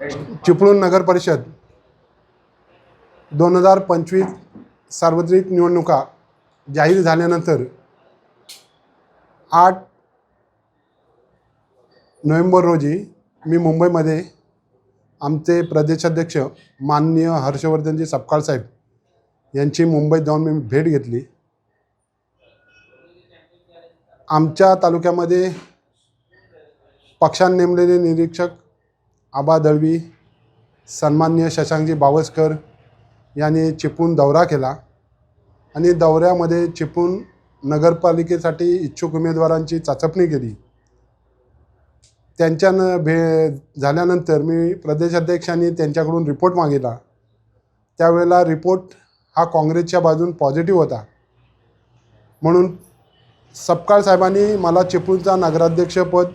चिपळूण नगर परिषद 2025 सार्वत्रिक निवडणुका जाहीर झाल्यानंतर 8 नोव्हेंबर रोजी मी मुंबईमध्ये आमचे प्रदेशाध्यक्ष माननीय हर्षवर्धनजी सपकाळ साहेब यांची मुंबईत जाऊन मी भेट घेतली। आमच्या तालुक्यामध्ये पक्षाने नेमलेले निरीक्षक आबा दळवी, सन्माननीय शशांकजी बावस्कर यांनी चिपळूण दौरा केला आणि दौऱ्यामध्ये चिपळूण नगरपालिकेसाठी इच्छुक उमेदवारांची चाचपणी केली। त्यांच्यानं झाल्यानंतर मी प्रदेशाध्यक्षांनी त्यांच्याकडून रिपोर्ट मागितला। त्यावेळेला रिपोर्ट हा काँग्रेसच्या बाजून पॉझिटिव्ह होता, म्हणून सपकाळ साहेबांनी मला चिपळूणचा नगराध्यक्षपद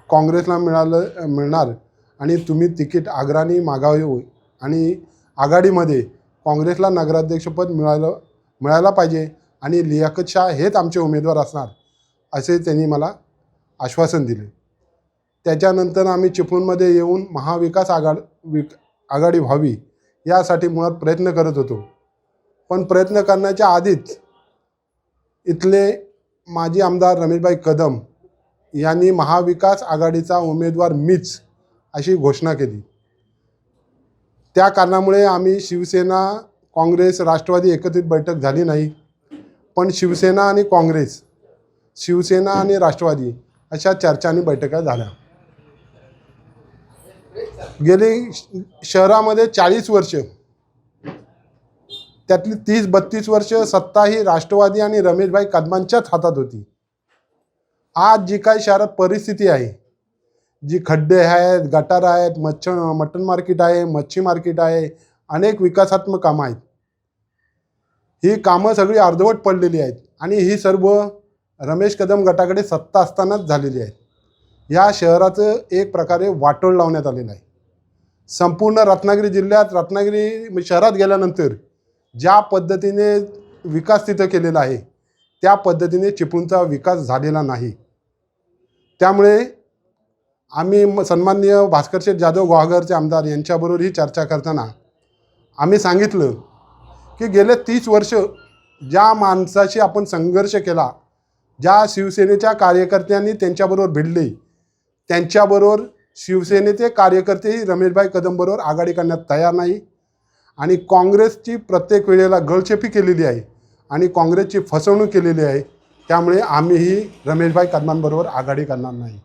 काँग्रेसला मिळणार आणि तुम्ही तिकीट आग्रहाने मागावे आणि आघाडीमध्ये काँग्रेसला नगराध्यक्षपद मिळायला पाहिजे आणि लियाकत शाह हेच आमचे उमेदवार असणार असे त्यांनी मला आश्वासन दिले। त्याच्यानंतर आम्ही चिपळूणमध्ये येऊन महाविकास आघाडी व्हावी यासाठी मुळात प्रयत्न करत होतो। पण प्रयत्न करण्याच्या आधीच इथले माजी आमदार रमेशभाई कदम यांनी महाविकास आघाडीचा उमेदवार मीच अशी घोषणा केली। त्या कारणामुळे आम्ही शिवसेना, काँग्रेस, राष्ट्रवादी एकत्रित बैठक झाली नाही, पण शिवसेना आणि काँग्रेस, शिवसेना आणि राष्ट्रवादी अशा चर्चांनी बैठका झाल्या। गेली शहरामध्ये 40 वर्ष, त्यातली 30-32 वर्ष सत्ता ही राष्ट्रवादी आणि रमेशभाई कदमांच्याच हातात होती। आज जी काही शहरात परिस्थिती आहे, जी खड्डे आहेत, गटार आहेत, मटन मार्केट आहे, मच्छी मार्केट आहे, अनेक विकासात्मक कामं आहेत, ही कामं सगळी अर्धवट पडलेली आहेत आणि ही सर्व रमेश कदम गटाकडे सत्ता असतानाच झालेली आहेत। या शहराचं एक प्रकारे वाटोळ लावण्यात आलेलं आहे। संपूर्ण रत्नागिरी जिल्ह्यात, रत्नागिरी शहरात गेल्यानंतर ज्या पद्धतीने विकास तिथं केलेला आहे त्या पद्धतीने चिपळूणचा विकास झालेला नाही। त्यामुळे आम्ही सन्माननीय भास्करशेठ जाधव गुहागरचे आमदार यांच्याबरोबर ही चर्चा करताना आम्ही सांगितलं की गेले 30 वर्ष ज्या माणसाशी आपण संघर्ष केला, ज्या शिवसेनेच्या कार्यकर्त्यांनी त्यांच्याबरोबर भिडले, त्यांच्याबरोबर शिवसेनेचे कार्यकर्तेही रमेशभाई कदमबरोबर आघाडी करण्यात तयार नाही आणि काँग्रेसची प्रत्येक वेळेला गळचेपी केलेली आहे आणि काँग्रेसची फसवणूक केलेली आहे। त्यामुळे आम्हीही रमेशभाई कदमांबरोबर आघाडी करणार नाही।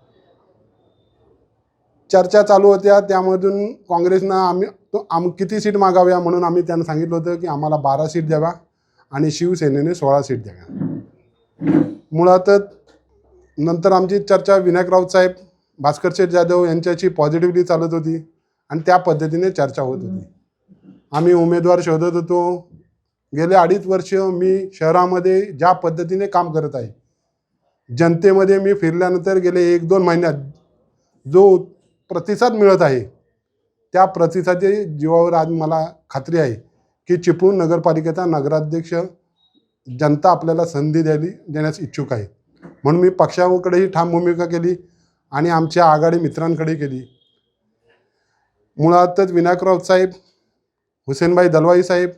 चर्चा चालू होत्या, त्यामधून काँग्रेसनं किती सीट मागाव्या म्हणून आम्ही त्यांना सांगितलं होतं की आम्हाला 12 सीट द्यावा आणि शिवसेनेने 16 सीट द्याव्या। मुळातच नंतर आमची चर्चा विनायक राऊत साहेब, भास्करशेठ जाधव यांच्याशी पॉझिटिव्हली चालत होती आणि त्या पद्धतीने चर्चा होत होती। आम्ही उमेदवार शोधत होतो। गेले 2.5 वर्ष मी शहरामध्ये ज्या पद्धतीने काम करत आहे, जनतेमध्ये मी फिरल्यानंतर गेले 1-2 महिन्यात जो प्रतिसाद मिळत आहे त्या प्रतिसादाच्या जीवावर आज मला खात्री आहे की चिपळूण नगरपालिकेचा नगराध्यक्ष जनता आपल्याला संधी देण्यास इच्छुक आहे। म्हणून मी पक्षाकडेही ठाम भूमिका केली आणि आमच्या आघाडी मित्रांकडे केली। मुळातच विनायक राऊत साहेब, हुसेनभाई दलवाई साहेब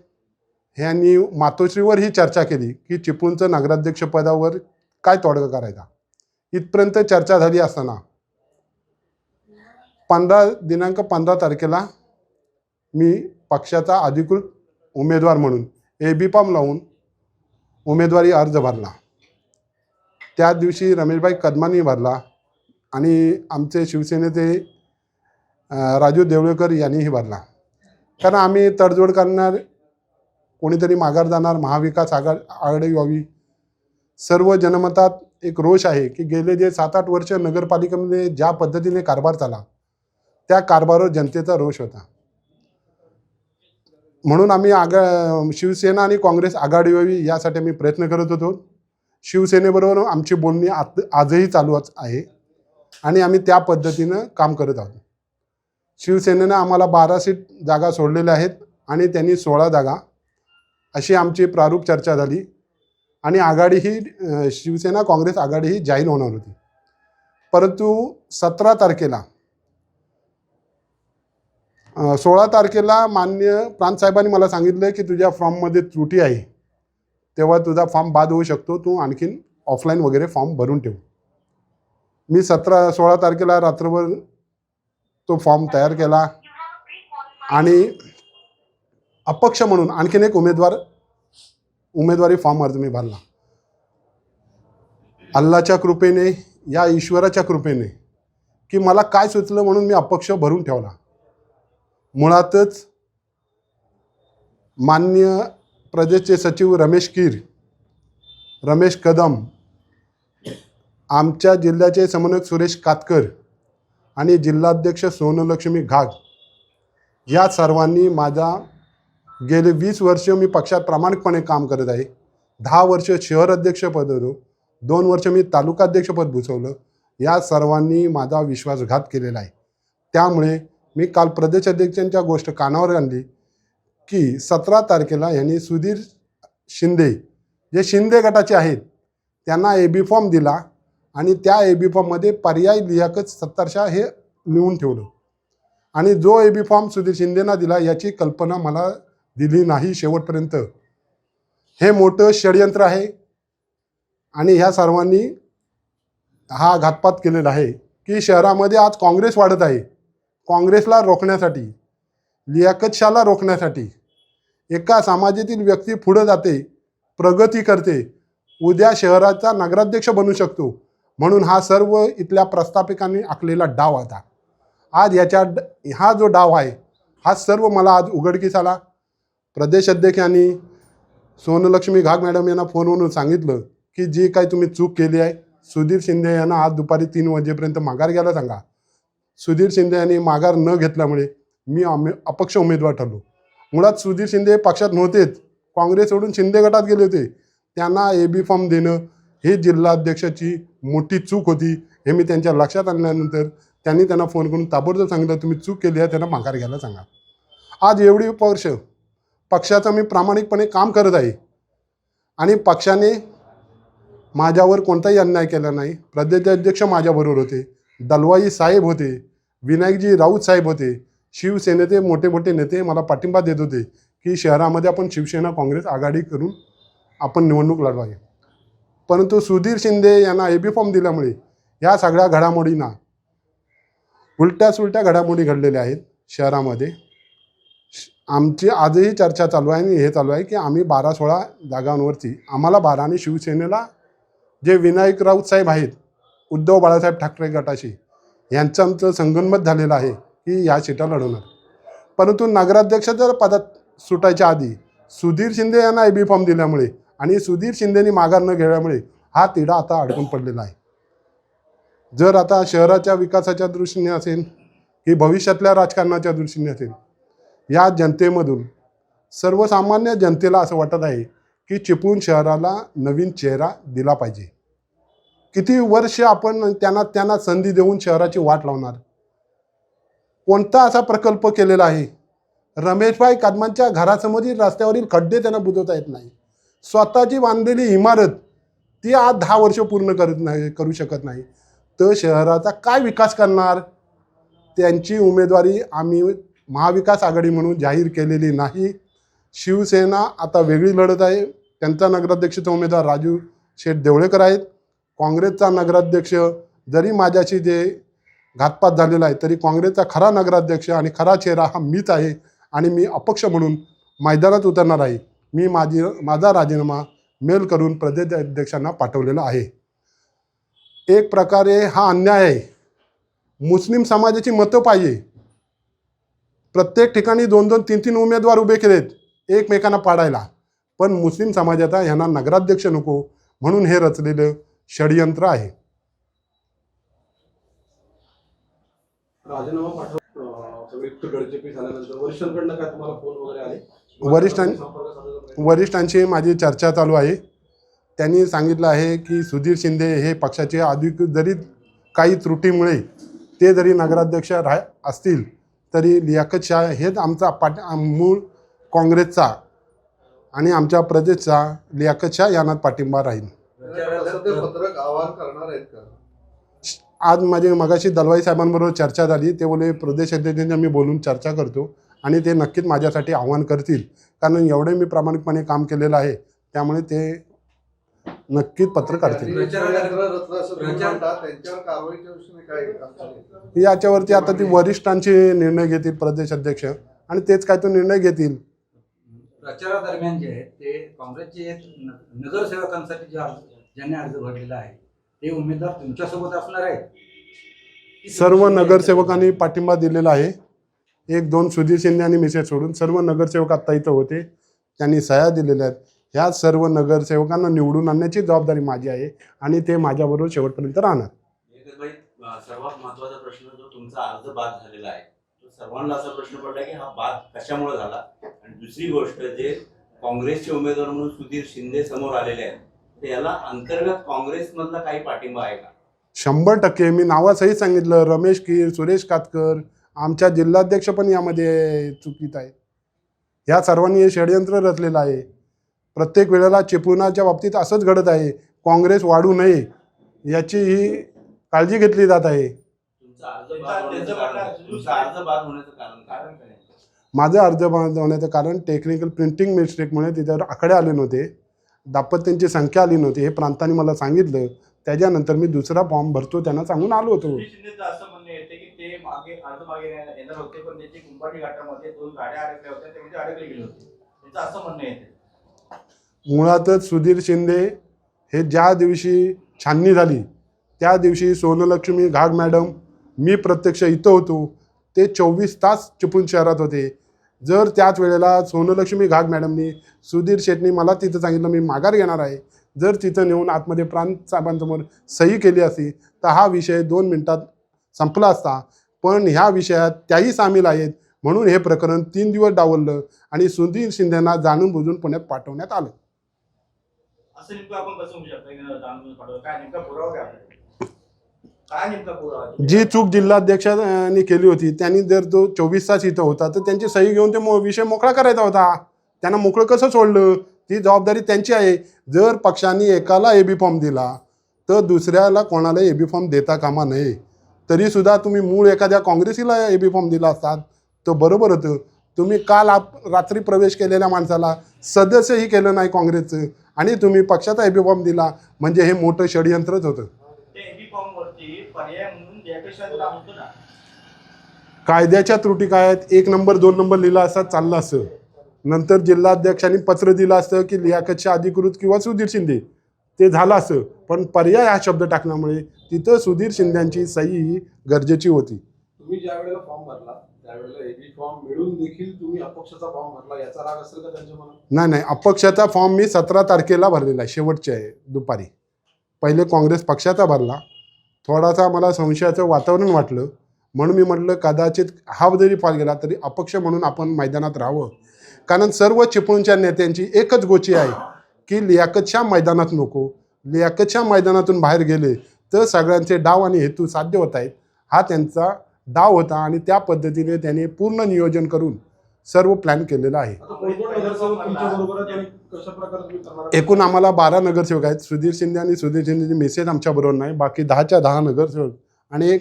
यांनी मातोश्रीवर ही चर्चा केली की चिपळूणचं नगराध्यक्षपदावर काय तोडगा करायचा। इथपर्यंत चर्चा झाली असताना दिनांक 15 तारखेला मी पक्षाचा अधिकृत उमेदवार म्हणून AB फॉर्म लावून उमेदवारी अर्ज भरला। त्या दिवशी रमेशभाई कदमांनी भरला आणि आमचे शिवसेनेचे राजू देवळेकर यांनीही भरला। कारण आम्ही तडजोड करणार, कोणीतरी माघार जाणार, महाविकास आघाडी व्हावी। सर्व जनमतात एक रोष आहे की गेले जे 7-8 वर्ष नगरपालिकेमध्ये ज्या पद्धतीने कारभार झाला त्या कारभारावर जनतेचा रोष होता। म्हणून आम्ही शिवसेना आणि काँग्रेस आघाडी व्हावी यासाठी आम्ही प्रयत्न करत होतो। शिवसेनेबरोबर आमची बोलणी आजही चालू आहे आणि आम्ही त्या पद्धतीनं काम करत आहोत। शिवसेनेनं आम्हाला 12 सीट जागा सोडलेल्या आहेत आणि त्यांनी 16 जागा अशी आमची प्रारूप चर्चा झाली आणि आघाडी ही शिवसेना काँग्रेस आघाडी ही जाहीर होणार होती। परंतु 17 तारखेला 16 तारखेला माननीय प्रांतसाहेबांनी मला सांगितलं की तुझ्या फॉर्ममध्ये त्रुटी आहे, तेव्हा तुझा फॉर्म बाद होऊ शकतो, तू आणखीन ऑफलाईन वगैरे फॉर्म भरून ठेव. मी 16 तारखेला रात्रभर तो फॉर्म तयार केला आणि अपक्ष म्हणून आणखीन एक उमेदवारी फॉर्म अर्ज मी भरला. अल्लाच्या कृपेने, या ईश्वराच्या कृपेने की मला काय सुचलं म्हणून मी अपक्ष भरून ठेवला. मुळातच माननीय प्रदेशचे सचिव रमेश कदम, आमच्या जिल्ह्याचे समन्वयक सुरेश कातकर आणि जिल्हाध्यक्ष सोनलक्ष्मी घाग या सर्वांनी माझा गेले 20 वर्ष मी पक्षात प्रामाणिकपणे काम करत आहे. 10 वर्ष शहर अध्यक्षपद होतो, 2 वर्ष मी तालुकाध्यक्षपद भूषवलं. या सर्वांनी माझा विश्वासघात केलेला आहे. त्यामुळे मी काल प्रदेश अध्यक्षांच्या गोष्ट कानावर आणली की 17 तारखेला यांनी सुधीर शिंदे, जे शिंदे गटाचे आहेत, त्यांना AB फॉर्म दिला आणि त्या AB फॉर्ममध्ये पर्याय लियाकत 70 हे लिहून ठेवलं आणि जो AB फॉर्म सुधीर शिंदेना दिला याची कल्पना मला दिली नाही शेवटपर्यंत. हे मोठं षडयंत्र आहे आणि ह्या सर्वांनी हा घातपात केलेला आहे की शहरामध्ये आज काँग्रेस वाढत आहे. काँग्रेसला रोखण्यासाठी, लियाकत शाहला रोखण्यासाठी एका समाजातील व्यक्ती पुढे जाते, प्रगती करते, उद्या शहराचा नगराध्यक्ष बनू शकतो, म्हणून हा सर्व इथल्या प्रस्थापिकांनी आखलेला डाव होता. आज हा जो डाव आहे हा सर्व मला आज उघडकीस आला. प्रदेश अध्यक्षांनी सोनलक्ष्मी घाग मॅडम यांना फोनवरून सांगितलं की जी काही तुम्ही चूक केली आहे, सुधीर शिंदे यांना आज दुपारी 3 वाजेपर्यंत माघार घ्यायला सांगा. सुधीर शिंदे यांनी माघार न घेतल्यामुळे मी अपक्ष उमेदवार ठरलो. मुळात सुधीर शिंदे पक्षात नव्हतेच, काँग्रेस सोडून शिंदे गटात गेले होते. त्यांना AB फॉर्म देणं ही जिल्हाध्यक्षाची मोठी चूक होती. हे मी त्यांच्या लक्षात आणल्यानंतर त्यांनी त्यांना फोन करून ताबडतोब सांगितलं तुम्ही चूक केली आहे, त्यांना माघार घ्यायला सांगा. आज एवढी वर्ष पक्षाचं मी प्रामाणिकपणे काम करत आहे आणि पक्षाने माझ्यावर कोणताही अन्याय केला नाही. प्रदेशाध्यक्ष माझ्याबरोबर होते, दलवाई साहेब होते, विनायकजी राऊत साहेब होते, शिवसेनेचे मोठे मोठे नेते मला पाठिंबा देत होते की शहरामध्ये आपण शिवसेना काँग्रेस आघाडी करून आपण निवडणूक लढवावी. परंतु सुधीर शिंदे यांना AB फॉर्म दिल्यामुळे या सगळ्या घडामोडींना उलट्या सुलट्या घडामोडी घडलेल्या आहेत शहरामध्ये. आमची आजही चर्चा चालू आहे आणि हे चालू आहे की आम्ही 12-16 जागांवरती आम्हाला 12 आणि शिवसेनेला जे विनायक राऊत साहेब आहेत, उद्धव बाळासाहेब ठाकरे गटाशी यांचं आमचं संगनमत झालेलं आहे की या सीटा लढवणार. परंतु नगराध्यक्षाच्या पदात सुटायच्या आधी सुधीर शिंदे यांना AB फॉर्म दिल्यामुळे आणि सुधीर शिंदेनी माघार न घेतल्यामुळे हा तिढा आता अडकून पडलेला आहे. जर आता शहराच्या विकासाच्या दृष्टीने असेल की भविष्यातल्या राजकारणाच्या दृष्टीने असेल, या जनतेमधून सर्वसामान्य जनतेला असं वाटत आहे की चिपळूण शहराला नवीन चेहरा दिला पाहिजे. किती वर्ष आपण त्यांना संधी देऊन शहराची वाट लावणार? कोणता असा प्रकल्प केलेला आहे? रमेशभाई कदमांच्या घरासमोरील रस्त्यावरील खड्डे त्यांना बुजवता येत नाही. स्वतःची बांधलेली इमारत ती आज 10 वर्ष पूर्ण करू शकत नाही, तर शहराचा काय विकास करणार? त्यांची उमेदवारी आम्ही महाविकास आघाडी म्हणून जाहीर केलेली नाही. शिवसेना आता वेगळी लढत आहे. त्यांचा नगराध्यक्षाचा उमेदवार राजू शेठ देवळेकर आहेत. काँग्रेसचा नगराध्यक्ष जरी माझ्याशी जे घातपात झालेला आहे तरी काँग्रेसचा खरा नगराध्यक्ष आणि खरा चेहरा हा मीच आहे आणि मी अपक्ष म्हणून मैदानात उतरणार आहे. मी माझा राजीनामा मेल करून प्रदेश अध्यक्षांना पाठवलेला आहे. एक प्रकारे हा अन्याय आहे. मुस्लिम समाजाची मतं पाहिजे. प्रत्येक ठिकाणी 2-2, 3-3 उमेदवार उभे केलेत एकमेकांना पाडायला, पण मुस्लिम समाजाचा यांना नगराध्यक्ष नको म्हणून हे रचलेलं षडयंत्र आहे. राजीनामा पाठव सगळे गडचिपी झाल्यानंतर वरिष्ठांकडनं काय तुम्हाला फोन वगैरे आले? वरिष्ठांशी माझी चर्चा चालू आहे. त्यांनी सांगितलं आहे की सुधीर शिंदे हे पक्षाचे अधिकृत जरी काही त्रुटीमुळे ते जरी नगराध्यक्ष असतील तरी लियाकत शाह हेच आमचा मूळ काँग्रेसचा आणि आमच्या प्रदेशचा लियाकत शाह यांना पाठिंबा राहील. पत्रक आवाहन करणार आहेत का? आज माझी मगाशी दलवाई साहेबांबरोबर चर्चा झाली. ते बोले प्रदेश अध्यक्षांनी मी बोलून चर्चा करतो आणि ते नक्कीच माझ्यासाठी आव्हान करतील, कारण एवढे मी प्रामाणिकपणे काम केलेलं आहे. त्यामुळे ते नक्कीच पत्र काढतील. याच्यावरती आता ती वरिष्ठांचे निर्णय घेतील प्रदेश अध्यक्ष, आणि तेच काय तो निर्णय घेतील. प्रचारादरम्यान जे आहेत ते काँग्रेसचे नगरसेवकांसाठी ज्यांनी अर्ज भरलेला आहे ते उमेदवार तुमच्यासोबत असणार आहेत? सर्व नगरसेवकांनी पाठिंबा दिलेला आहे. 1-2 सुधीर शिंदे आणि मिसेस सोडून सर्व नगरसेवक आत्ता इथं होते, त्यांनी सह्या दिलेल्या आहेत. ह्या सर्व नगरसेवकांना निवडून आणण्याची जबाबदारी माझी आहे आणि ते माझ्याबरोबर शेवटपर्यंत राहणार. सर्वात महत्त्वाचा प्रश्न जो तुमचा अर्ज बाद झालेला आहे, तो सर्वांना असा प्रश्न पडला की हा बाद कशामुळे झाला. आणि दुसरी गोष्ट, जे काँग्रेसचे उमेदवार म्हणून सुधीर शिंदे समोर आलेले आहेत, तर याला अंतर्गत काँग्रेसमधला काही पाठिंबा आहे का? 100% मी नावासहित सांगितलं. रमेश कीर, सुरेश कातकर, आमच्या जिल्हाध्यक्ष पण यामध्ये चुकीत आहेत. ह्या सर्वांनी हे षडयंत्र रचलेलं आहे. प्रत्येक वेळेला चिपळुणाच्या बाबतीत असंच घडत आहे. काँग्रेस वाढू नये याची ही काळजी घेतली जात आहे. तुमचा अर्ज बाद होण्याचं कारण काय? माझं अर्ज बाद होण्याचं कारण टेक्निकल प्रिंटिंग मिस्टेकमुळे तिच्यावर आकडे आले नव्हते, दाम्पत्यांची संख्या आली नव्हती. हे प्रांतांनी मला सांगितलं. त्याच्यानंतर मी दुसरा फॉर्म भरतो त्यांना सांगून आलो होतो. असं म्हणणं येते की ते मागे येणार होते, पण त्याची कुंभाटी घाटामध्ये 2 गाड्या अडकल्या होत्या, त्यामध्ये अडकले गेले होते, त्याचं असं म्हणणं येते. मुळातच सुधीर शिंदे हे ज्या दिवशी छाननी झाली त्या दिवशी सोनलक्ष्मी घाग मॅडम, मी प्रत्यक्ष इथं होतो. ते 24 तास चिपळूण शहरात होते. जर त्याच वेळेला सोनलक्ष्मी घाग मॅडमनी, सुधीर शेटनी मला तिथं सांगितलं मी माघार घेणार आहे, जर तिथं नेऊन आतमध्ये प्रांत साहेबांसमोर सही केली असती तर हा विषय 2 मिनिटात संपला असता. पण ह्या विषयात त्याही सामील आहेत, म्हणून हे प्रकरण 3 दिवस डावललं आणि सुधीर शिंदेना जाणून बुजून पुण्यात पाठवण्यात आलं. असं नेमकं आपण कसं होऊ शकतं? काय नेमका पुरावा काय आपल्याकडे? काय नेमका पुरावा? जी चूक जिल्हाध्यक्षांनी केली होती, त्यांनी जर तो 24 तास इथं होता तर त्यांची सही घेऊन ते विषय मोकळा करायचा होता. त्यांना मोकळं कसं सोडलं? ती जबाबदारी त्यांची आहे. जर पक्षांनी एकाला एबी फॉर्म दिला तर दुसऱ्याला कोणाला एबी फॉर्म देता कामा नये. तरीसुद्धा तुम्ही मूळ एखाद्या काँग्रेसीला एबी फॉर्म दिला असतात तर बरोबर होतं. तुम्ही काल रात्री प्रवेश केलेल्या माणसाला सदस्यही केलं नाही काँग्रेसचं, आणि तुम्ही पक्षाचा एबी फॉर्म दिला, म्हणजे हे मोठं षडयंत्रच होतं. पर्याय म्हणून यापेक्षा होतो ना. कायद्याच्या त्रुटी काय आहेत? 1 नंबर 2 नंबर लिहिला असता चाललं असं. नंतर जिल्हाध्यक्षांनी पत्र दिलं असतं की लियाकतच्या अधिकृत किंवा सुधीर शिंदे, ते झालं असं. पण पर्याय हा शब्द टाकल्यामुळे तिथं सुधीर शिंदेची सही ही गरजेची होती. तुम्ही ज्या वेळेला फॉर्म भरला त्यावेळेला एबी फॉर्म मिळून देखील तुम्ही अपक्षाचा फॉर्म भरला, याचा राग असेल का त्यांच्या मनात? नाही, अपक्षाचा फॉर्म मी 17 तारखेला भरलेला आहे, शेवटचे आहे दुपारी. पहिले काँग्रेस पक्षाचा भरला. थोडासा मला संशयाचं वातावरण वाटलं, म्हणून मी म्हटलं कदाचित हा जरी फॉल गेला तरी अपक्ष म्हणून आपण मैदानात राहावं. कारण सर्व चिपळूणच्या नेत्यांची एकच गोची आहे की लियाकतच्या मैदानात नको. लियाकतच्या मैदानातून बाहेर गेले तर सगळ्यांचे डाव आणि हेतू साध्य होत आहेत. हा त्यांचा डाव होता आणि त्या पद्धतीने त्यांनी पूर्ण नियोजन करून सर्व प्लॅन केलेला आहे. एकूण आम्हाला 12 नगरसेवक आहेत. सुधीर शिंदे आणि सुधीर शिंदेची मेसेज आमच्याबरोबर नाही. बाकी 10च्या 10 नगरसेवक आणि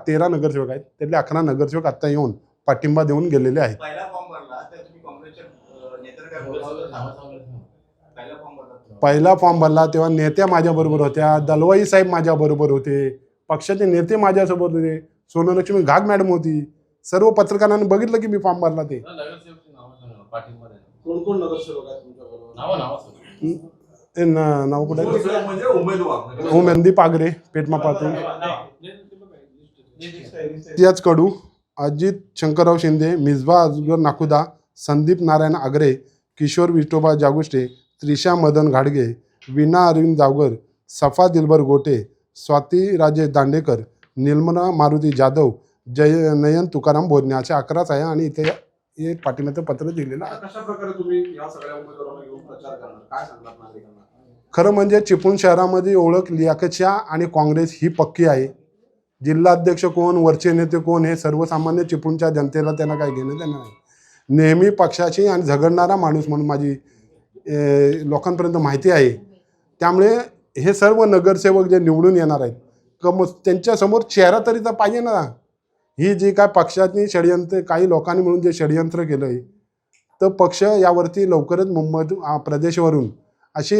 13 नगरसेवक आहेत. त्यातले 11 नगरसेवक आत्ता येऊन पाठिंबा देऊन गेलेले आहेत. पहिला फॉर्म भरला तेव्हा नेत्या माझ्याबरोबर होत्या. दलवाई साहेब माझ्याबरोबर होते. पक्षाचे नेते माझ्यासोबत होते. सोनलक्ष्मी घाग मॅडम होती. सर्व पत्रकारांनी बघितलं की मी फॉर्म भरला. ते कोण कोण नगरसेवक आहेत तुमच्याबरोबर? नाव कुठे? म्हणजे उमेदवार संदीप आगरे, पेठमापातून, त्याच कडू, अजित शंकरराव शिंदे, मिसबा अजगर नाकुदा, संदीप नारायण आगरे, किशोर विठोबा जागुष्टे, त्रिशा मदन घाडगे, वीणा अरविंद जावगर, सफा दिलबर गोटे, स्वाती राजेश दांडेकर, निर्मला मारुती जाधव, नयन तुकाराम भोजने, असे 11 आहे. आणि इथे हे पाठिंब्याचं पत्र दिलेलं आहे. कशा प्रकारे तुम्ही या सगळ्या उमेदवारांना घेऊन प्रचार करणार? काय सांगणार नागरिकांना? खरं म्हणजे चिपळूण शहरामध्ये ओळख लियाकतच्या आणि काँग्रेस ही पक्की आहे. जिल्हाध्यक्ष कोण, वरचे नेते कोण, हे सर्वसामान्य चिपळूणच्या जनतेला त्यांना काही घेणं देणं नाही. नेहमी पक्षाची आणि झगडणारा माणूस म्हणून माझी लोकांपर्यंत माहिती आहे. त्यामुळे हे सर्व नगरसेवक जे निवडून येणार आहेत त्यांच्यासमोर चेहरा तरी तर पाहिजे ना. ही जी काय पक्षातनी षडयंत्र काही लोकांनी मिळून जे षडयंत्र केलं आहे, तर पक्ष यावरती लवकरच मुंबई प्रदेशवरून अशी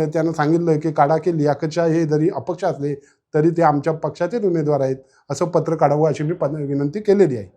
त्यांना सांगितलं की काढा की लियाकतशाह हे जरी अपक्ष असले तरी ते आमच्या पक्षाचेच उमेदवार आहेत, असं पत्र काढावं अशी मी विनंती केलेली आहे.